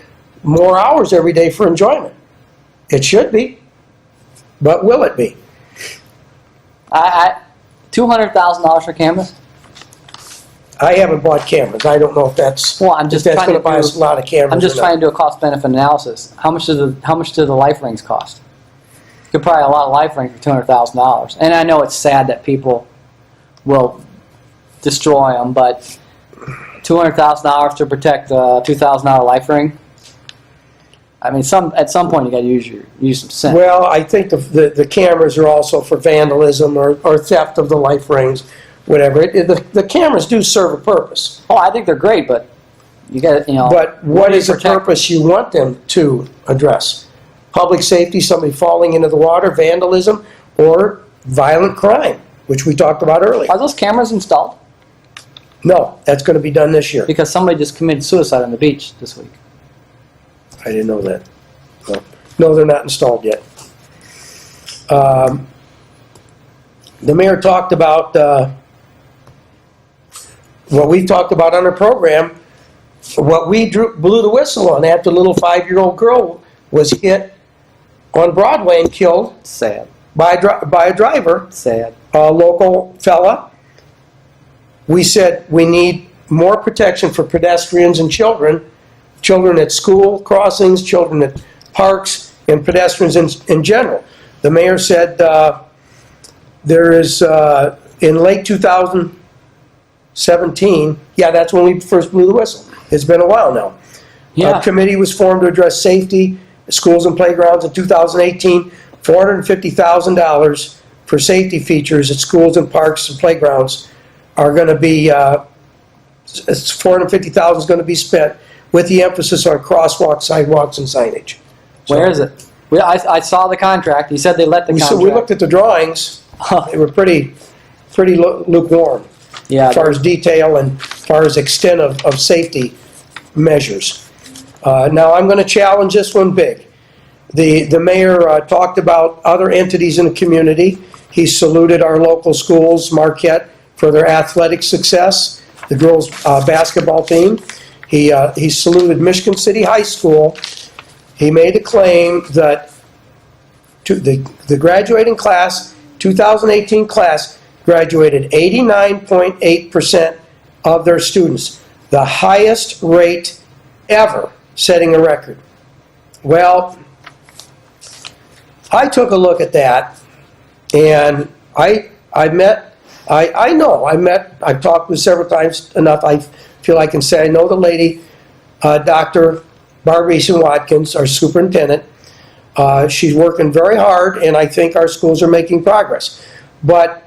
more hours every day for enjoyment? It should be, but will it be? $200,000 for cameras? I haven't bought cameras. I don't know if that's, Well, I'm just if that's trying going to buy us a lot of cameras. I'm just or not. trying to do a cost-benefit analysis. How much do the life rings cost? You could probably a lot of life rings for $200,000. And I know it's sad that people will destroy them, but $200,000 to protect a $2,000 life ring. I mean, at some point you got to use some sense. Well, I think the cameras are also for vandalism or theft of the life rings, whatever. The cameras do serve a purpose. Oh, I think they're great, but you got to, But what is the purpose you want them to address? Public safety, somebody falling into the water, vandalism, or violent crime, which we talked about earlier. Are those cameras installed? No, that's going to be done this year. Because somebody just committed suicide on the beach this week. I didn't know that. No, they're not installed yet. The mayor talked about what we talked about on our program, what we blew the whistle on after a little 5-year-old girl was hit on Broadway and killed Sad. by a driver, Sad. a local fella. We said we need more protection for pedestrians and children at school crossings, children at parks, and pedestrians in general. The mayor said there is, in late 2017, yeah, that's when we first blew the whistle. It's been a while now. Yeah. A committee was formed to address safety, schools and playgrounds in 2018, $450,000 for safety features at schools and parks and playgrounds are going to be, $450,000 is going to be spent. with the emphasis on crosswalks, sidewalks, and signage. So, Where is it? I saw the contract. You said they let the So contract. we looked at the drawings. They were pretty lukewarm Yeah. as far as detail and as far as extent of safety measures. Now, I'm going to challenge this one big. The mayor talked about other entities in the community. He saluted our local schools, Marquette, for their athletic success, the girls' basketball team. He saluted Michigan City High School. He made a claim that the graduating class, 2018 class, graduated 89.8% of their students, the highest rate ever, setting a record. Well, I took a look at that, and I've talked with several times enough, I feel I can say I know the lady, Dr. Barbara Watkins, our superintendent. She's working very hard, and I think our schools are making progress. But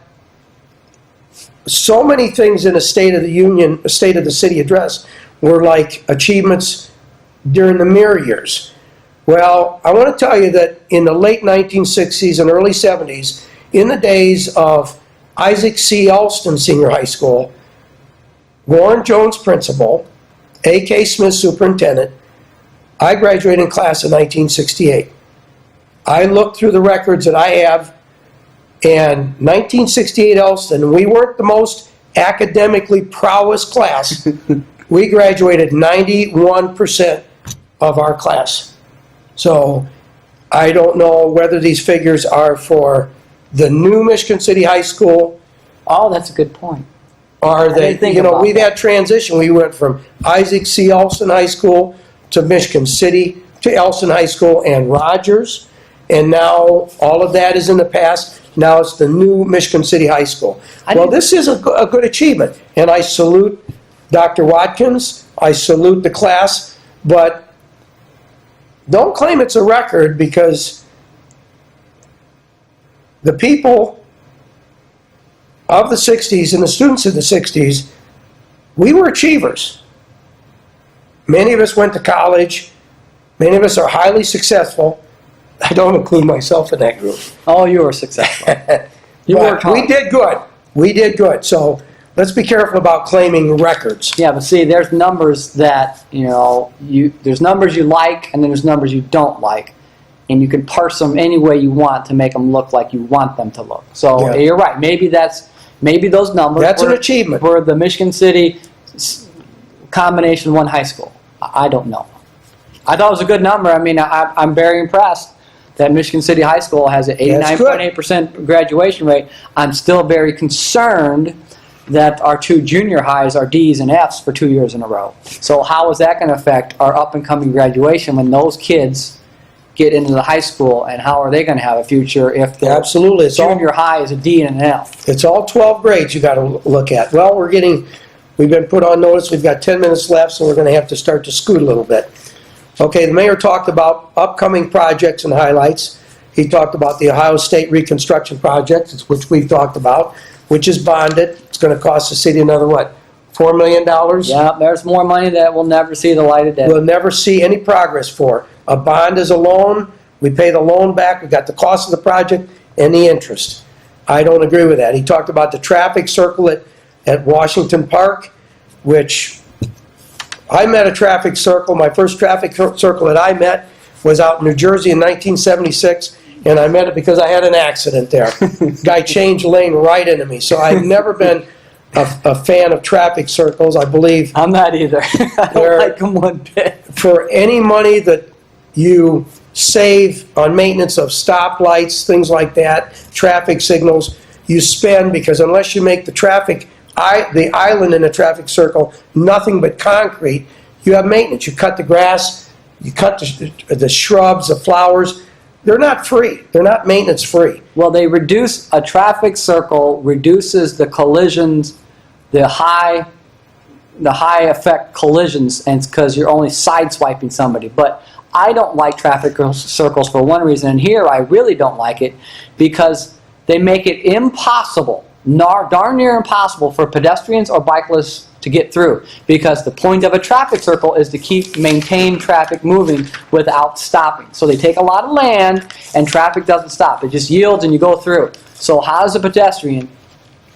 so many things in a State of the Union, a State of the City address were like achievements during the mirror years. Well, I want to tell you that in the late 1960s and early 70s, in the days of Isaac C. Elston Senior High School, Warren Jones principal, A.K. Smith superintendent, I graduated in class in 1968. I looked through the records that I have, and 1968 Elston, we weren't the most academically prowess class. We graduated 91% of our class. So I don't know whether these figures are for the new Michigan City High School. Oh, that's a good point. Are they, we've had transition. We went from Isaac C. Elston High School to Michigan City to Elston High School and Rogers. And now all of that is in the past. Now it's the new Michigan City High School. Well, this is a good achievement. And I salute Dr. Watkins. I salute the class. But don't claim it's a record, because the people of the 60s and the students of the 60s, we were achievers. Many of us went to college. Many of us are highly successful. I don't include myself in that group. Oh, you were successful. You worked hard. We did good. We did good. So let's be careful about claiming records. Yeah, but see, there's numbers that, there's numbers you like, and then there's numbers you don't like. And you can parse them any way you want to make them look like you want them to look. So Yeah. You're right. Maybe those numbers That's an achievement. for the Michigan City combination one high school. I don't know. I thought it was a good number. I mean, I'm very impressed that Michigan City High School has an 89.8% graduation rate. I'm still very concerned that our two junior highs are D's and F's for 2 years in a row. So how is that going to affect our up-and-coming graduation when those kids get into the high school, and how are they going to have a future if the Absolutely. junior high is a D and an F? It's all 12 grades you got to look at. Well, we've been put on notice. We've got 10 minutes left, so we're going to have to start to scoot a little bit. Okay, the mayor talked about upcoming projects and highlights. He talked about the Ohio State reconstruction project, which we've talked about, which is bonded. It's going to cost the city another, what, $4 million? Yeah, there's more money that will never see the light of day. We'll never see any progress for. A bond is a loan. We pay the loan back. We got the cost of the project and the interest. I don't agree with that. He talked about the traffic circle at Washington Park, which I met a traffic circle. My first traffic circle that I met was out in New Jersey in 1976, and I met it because I had an accident there. Guy changed lane right into me. So I've never been a fan of traffic circles. I believe I'm not either. I don't like them one bit. for any money that you save on maintenance of stoplights, things like that, traffic signals, you spend, because unless you make the island in a traffic circle nothing but concrete, you have maintenance. You cut the grass, you cut the shrubs, the flowers. They're not free. They're not maintenance free. Well, they reduce, a traffic circle reduces the collisions, the high effect collisions, and it's because you're only sideswiping somebody. But I don't like traffic circles for one reason, and here I really don't like it, because they make it impossible, darn near impossible, for pedestrians or bicyclists to get through, because the point of a traffic circle is to maintain traffic moving without stopping. So they take a lot of land and traffic doesn't stop. It just yields and you go through. So how is a pedestrian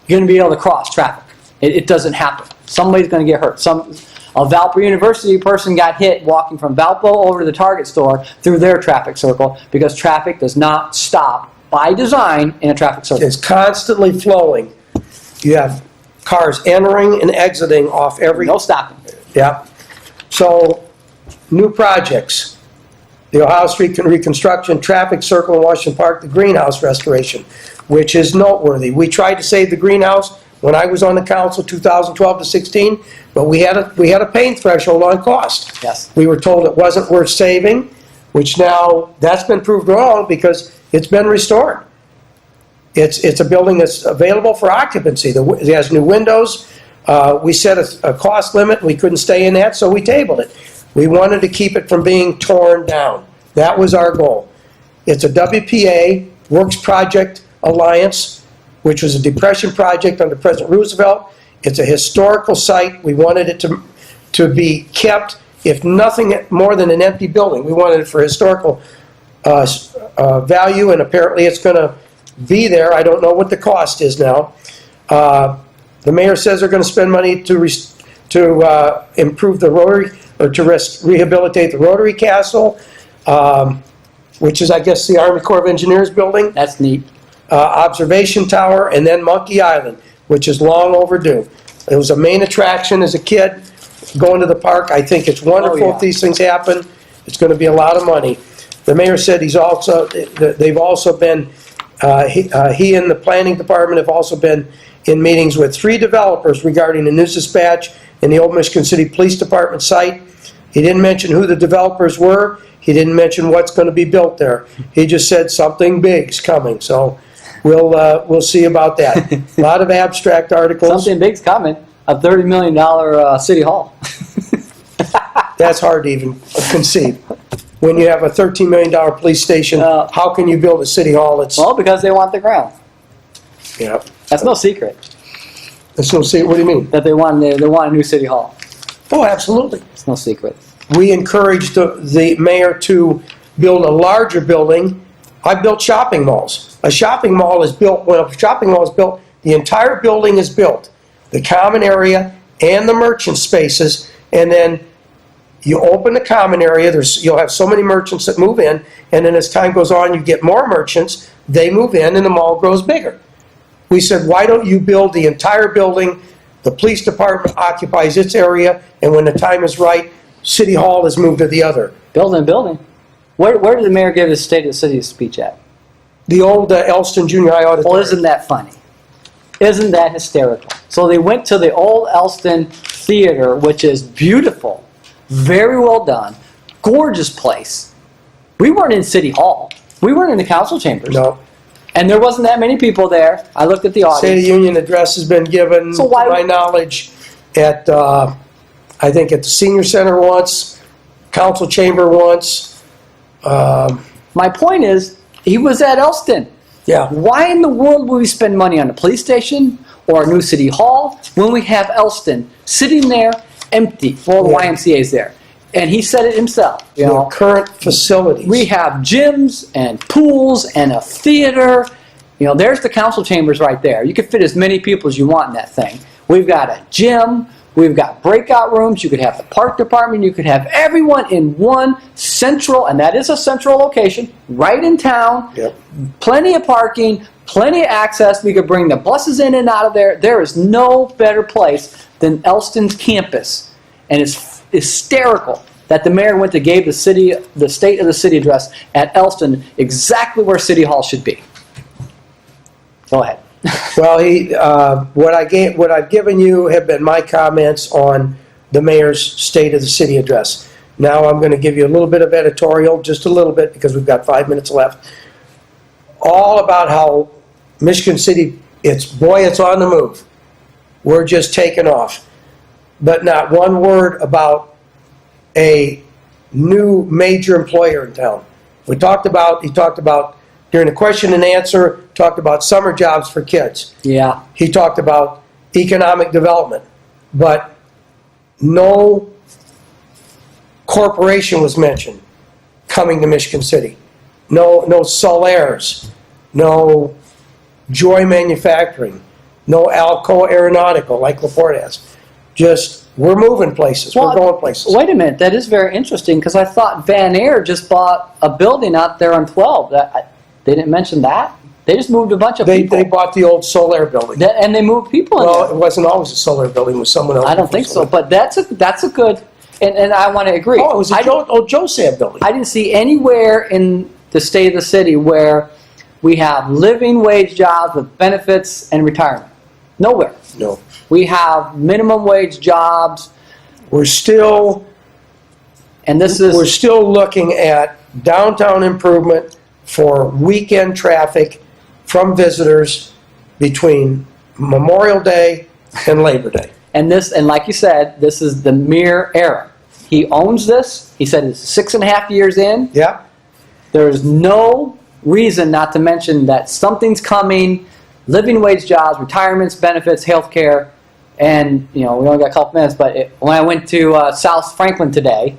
going to be able to cross traffic? It doesn't happen. Somebody's going to get hurt. A Valpo University person got hit walking from Valpo over to the Target store through their traffic circle because traffic does not stop by design in a traffic circle. It's constantly flowing. You have cars entering and exiting off every... No stopping. Yeah. So, new projects. The Ohio Street reconstruction, traffic circle in Washington Park, the greenhouse restoration, which is noteworthy. We tried to save the greenhouse when I was on the council, 2012 to 16, but we had a pain threshold on cost. Yes. We were told it wasn't worth saving, which now that's been proved wrong because it's been restored. It's a building that's available for occupancy. It has new windows. We set a cost limit. We couldn't stay in that, so we tabled it. We wanted to keep it from being torn down. That was our goal. It's a WPA, Works Project Alliance, which was a depression project under President Roosevelt. It's a historical site. We wanted it to be kept, if nothing more than an empty building. We wanted it for historical value, and apparently it's going to be there. I don't know what the cost is now. The mayor says they're going to spend money to improve the Rotary, or to rehabilitate the Rotary Castle, which is, I guess, the Army Corps of Engineers building. That's neat. Observation Tower, and then Monkey Island, which is long overdue. It was a main attraction as a kid, going to the park. I think it's wonderful if these things happen. It's going to be a lot of money. The mayor said they've also been, he and the planning department have also been in meetings with 3 developers regarding the news dispatch in the Old Michigan City Police Department site. He didn't mention who the developers were. He didn't mention what's going to be built there. He just said something big's coming. So we'll see about that. A lot of abstract articles. Something big's coming. A $30 million city hall. That's hard to even conceive. When you have a $13 million police station, how can you build a city hall that's... Well, because they want the ground. Yeah. That's no secret. That's no secret. What do you mean? That they want a new city hall. Oh, absolutely. It's no secret. We encouraged the mayor to build a larger building. I built shopping malls. A shopping mall is built, when a shopping mall is built, the entire building is built. The common area and the merchant spaces, and then you open the common area, you'll have so many merchants that move in, and then as time goes on, you get more merchants, they move in, and the mall grows bigger. We said, why don't you build the entire building, the police department occupies its area, and when the time is right, City Hall is moved to the other. Building. Where did the mayor give his State of the City speech at? The old Elston Junior High Auditorium. Well, isn't that funny? Isn't that hysterical? So they went to the old Elston Theater, which is beautiful, very well done, gorgeous place. We weren't in City Hall. We weren't in the council chambers. No. And there wasn't that many people there. I looked at the audience. State of the Union address has been given, So why, to my knowledge, at, I think at the Senior Center once, council chamber once. my point is, he was at Elston. Yeah. Why in the world would we spend money on a police station or a new city hall when we have Elston sitting there empty? Well, the YMCA's there. And he said it himself. You know, current facilities. we have gyms and pools and a theater. You know, there's the council chambers right there. You could fit as many people as you want in that thing. We've got a gym. We've got breakout rooms. You could have the park department. You could have everyone in one central, and that is a central location, right in town. Yep. Plenty Plenty of parking, plenty of access. We could bring the buses in and out of there. There is no better place than Elston's campus. And it's hysterical that the mayor went to give the State of the City address at Elston, exactly where City Hall should be. Go ahead. Well, what I've given you have been my comments on the mayor's State of the City address. Now I'm going to give you a little bit of editorial, just a little bit, because we've got 5 minutes left. All about how Michigan City, it's on the move. We're just taking off. But not one word about a new major employer in town. He talked about, during the question and answer, talked about summer jobs for kids. Yeah. He talked about economic development. But no corporation was mentioned coming to Michigan City. No Solaires, no Joy Manufacturing, no Alcoa Aeronautical like LaPorte has. Just, we're moving places, we're going places. Wait a minute, that is very interesting, because I thought Van Air just bought a building out there on 12. They didn't mention that? They just moved a bunch of people. They bought the old Solaire building. And they moved people in Well, there. it wasn't always a Solaire building, it was someone else. I don't think so, but that's a good, and I want to agree. Oh, it was a Joe Sam building. I didn't see anywhere in the state of the city where we have living wage jobs with benefits and retirement. Nowhere. No. We have minimum wage jobs. We're still looking at downtown improvement for weekend traffic from visitors between Memorial Day and Labor Day. And like you said, this is the mere era. He owns this. He said it's 6.5 years in. Yeah. There's no reason not to mention that something's coming. Living wage jobs, retirements, benefits, health care. And, we only got a couple minutes, but when I went to South Franklin today,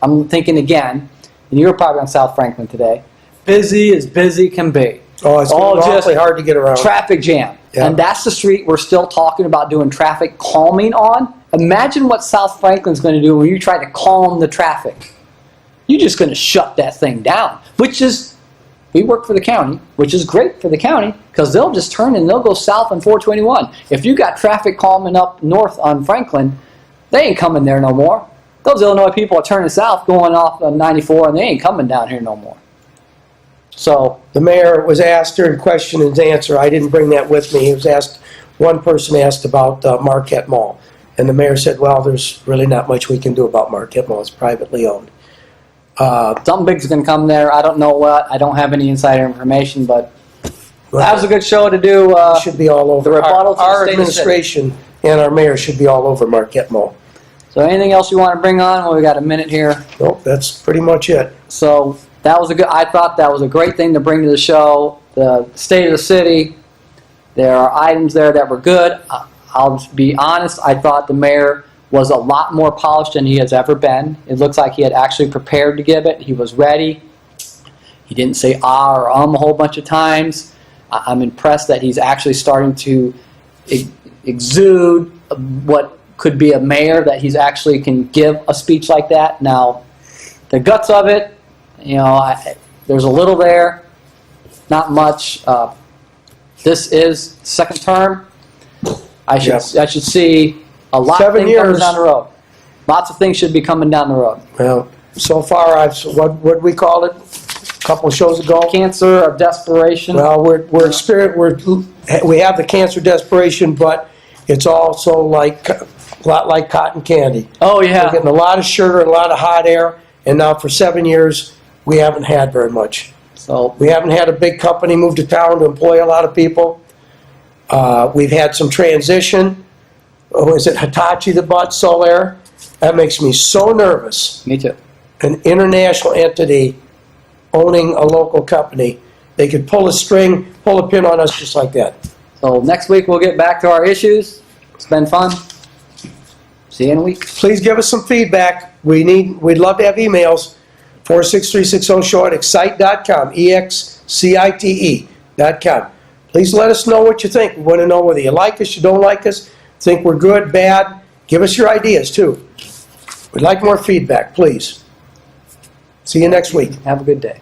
I'm thinking again, and you were probably on South Franklin today, busy as busy can be. Oh, it's awfully hard to get around. Traffic jam. Yeah. And that's the street we're still talking about doing traffic calming on. Imagine what South Franklin's going to do when you try to calm the traffic. You're just going to shut that thing down, we work for the county, which is great for the county, because they'll just turn and they'll go south on 421. If you got traffic calming up north on Franklin, they ain't coming there no more. Those Illinois people are turning south, going off on 94, and they ain't coming down here no more. So the mayor was asked during question and answer. I didn't bring that with me. He was asked. One person asked about Marquette Mall, and the mayor said, "Well, there's really not much we can do about Marquette Mall. It's privately owned." Something big's going to come there. I don't know what. I don't have any insider information, but that was a good show to do. Should be all over. The rebuttal to the our state administration and our mayor should be all over Marquette Mall. So anything else you want to bring on? Well, we got a minute here. Nope, that's pretty much it. So I thought that was a great thing to bring to the show. The state of the city. There are items there that were good. I'll be honest. I thought the mayor was a lot more polished than he has ever been. It looks like he had actually prepared to give it. He was ready. He didn't say or a whole bunch of times. I'm impressed that he's actually starting to exude what could be a mayor, that he's actually can give a speech like that. Now, the guts of it, there's a little there, not much. This is second term. I should see a lot of things coming down the road. Lots of things should be coming down the road. Well, so far what we called it a couple of shows ago. Cancer of desperation. Well, we have the cancer desperation, but it's also a lot like cotton candy. Oh yeah. We're getting a lot of sugar and a lot of hot air, and now for 7 years we haven't had very much. So we haven't had a big company move to town to employ a lot of people. We've had some transition. Oh, is it Hitachi that bought Solaire? That makes me so nervous. Me too. An international entity owning a local company. They could pull a string, pull a pin on us just like that. So next week we'll get back to our issues. It's been fun. See you in a week. Please give us some feedback. We'd love to have emails. 46360show at excite.com, EXCITE.com. Please let us know what you think. We want to know whether you like us, you don't like us, think we're good, bad. Give us your ideas, too. We'd like more feedback, please. See you next week. Have a good day.